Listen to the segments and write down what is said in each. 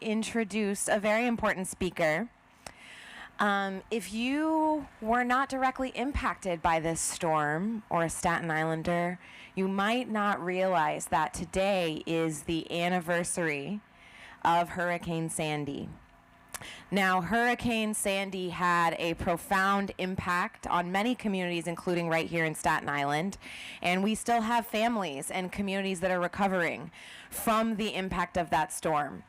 introduce a very important speaker. If you were not directly impacted by this storm or a Staten Islander, you might not realize that today is the anniversary of Hurricane Sandy. Now, Hurricane Sandy had a profound impact on many communities, including right here in Staten Island, and we still have families and communities that are recovering from the impact of that storm.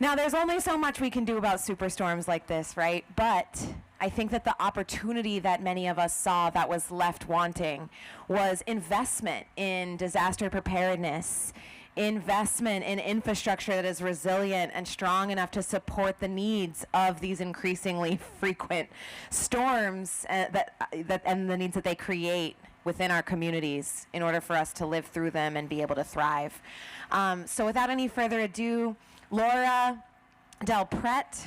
Now, there's only so much we can do about superstorms like this, right? But I think that the opportunity that many of us saw that was left wanting was investment in disaster preparedness, investment in infrastructure that is resilient and strong enough to support the needs of these increasingly frequent storms and the needs that they create within our communities in order for us to live through them and be able to thrive. So without any further ado, Laura Del Pret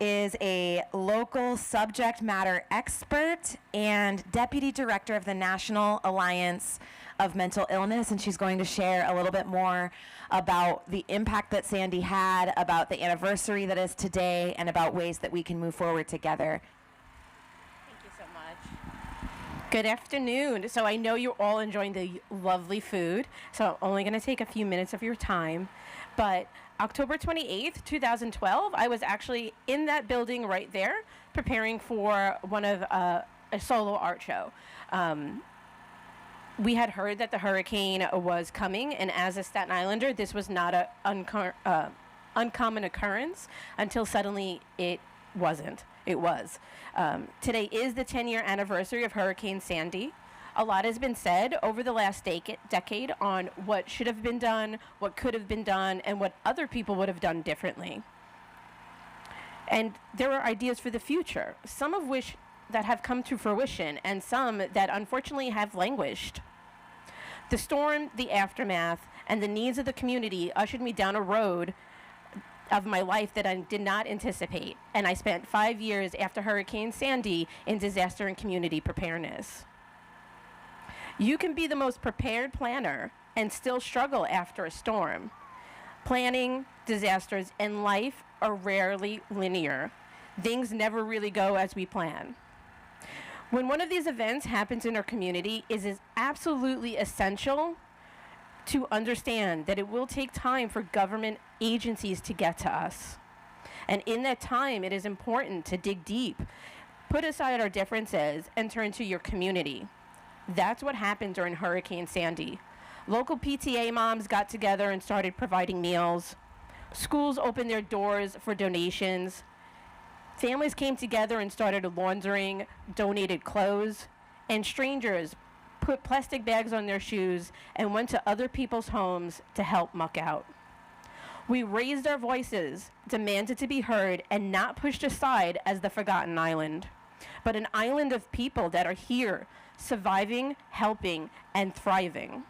is a local subject matter expert and deputy director of the National Alliance of Mental Illness, and she's going to share a little bit more about the impact that Sandy had, about the anniversary that is today, and about ways that we can move forward together. Thank you so much. Good afternoon. So I know you're all enjoying the lovely food, so I'm only going to take a few minutes of your time, but October 28th, 2012, I was actually in that building right there preparing for one of a solo art show. We had heard that the hurricane was coming, and as a Staten Islander, this was not an uncommon occurrence until suddenly it wasn't. It was. Today is the 10-year anniversary of Hurricane Sandy. A lot has been said over the last decade on what should have been done, what could have been done, and what other people would have done differently. And there are ideas for the future, some of which that have come to fruition, and some that unfortunately have languished. The storm, the aftermath, and the needs of the community ushered me down a road of my life that I did not anticipate, and I spent 5 years after Hurricane Sandy in disaster and community preparedness. You can be the most prepared planner and still struggle after a storm. Planning, disasters, and life are rarely linear. Things never really go as we plan. When one of these events happens in our community, it is absolutely essential to understand that it will take time for government agencies to get to us. And in that time, it is important to dig deep, put aside our differences, and turn to your community. That's what happened during Hurricane Sandy. Local PTA moms got together and started providing meals. Schools opened their doors for donations. Families came together and started laundering donated clothes. And strangers put plastic bags on their shoes and went to other people's homes to help muck out. We raised our voices, demanded to be heard, and not pushed aside as the forgotten island, but an island of people that are here, surviving, helping, and thriving.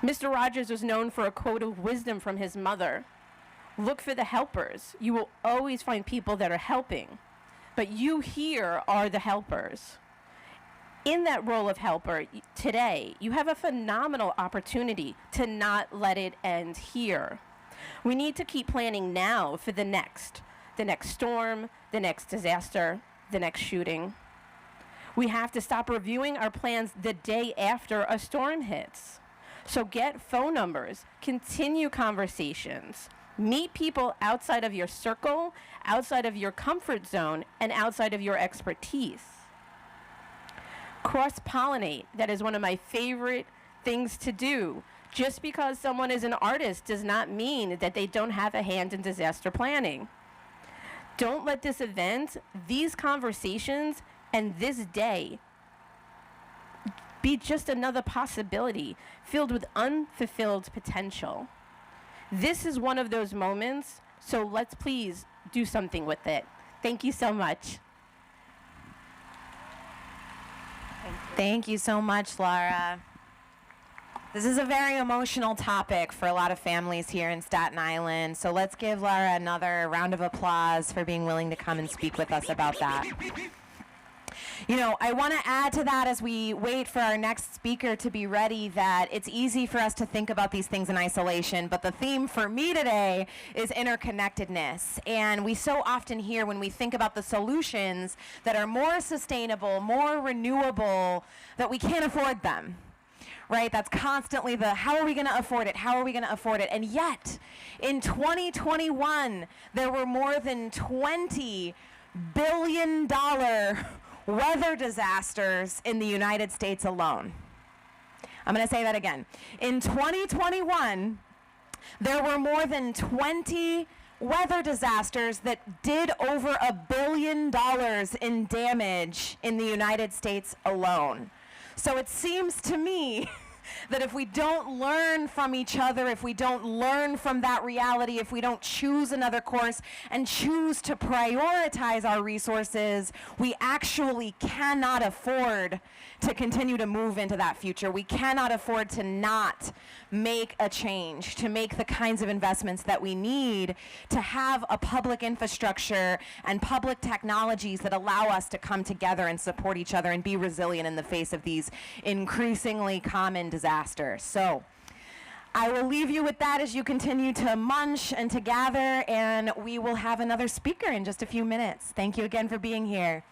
Mr. Rogers was known for a quote of wisdom from his mother. Look for the helpers. You will always find people that are helping, but you here are the helpers. In that role of helper today, you have a phenomenal opportunity to not let it end here. We need to keep planning now for the next storm, the next disaster, the next shooting. We have to stop reviewing our plans the day after a storm hits. So get phone numbers, continue conversations, meet people outside of your circle, outside of your comfort zone, and outside of your expertise. Cross-pollinate, that is one of my favorite things to do. Just because someone is an artist does not mean that they don't have a hand in disaster planning. Don't let this event, these conversations, and this day be just another possibility filled with unfulfilled potential. This is one of those moments, so let's please do something with it. Thank you so much. Thank you so much, Laura. This is a very emotional topic for a lot of families here in Staten Island, so let's give Laura another round of applause for being willing to come and speak with us about that. I want to add to that as we wait for our next speaker to be ready that it's easy for us to think about these things in isolation, but the theme for me today is interconnectedness. And we so often hear when we think about the solutions that are more sustainable, more renewable, that we can't afford them. Right? That's constantly how are we going to afford it? How are we going to afford it? And yet, in 2021, there were more than $20 billion weather disasters in the United States alone. I'm going to say that again. In 2021, there were more than 20 weather disasters that did over $1 billion in damage in the United States alone. So it seems to me that if we don't learn from each other, if we don't learn from that reality, if we don't choose another course and choose to prioritize our resources, we actually cannot afford to continue to move into that future. We cannot afford to not make a change, to make the kinds of investments that we need to have a public infrastructure and public technologies that allow us to come together and support each other and be resilient in the face of these increasingly common disasters. So I will leave you with that as you continue to munch and to gather, and we will have another speaker in just a few minutes. Thank you again for being here.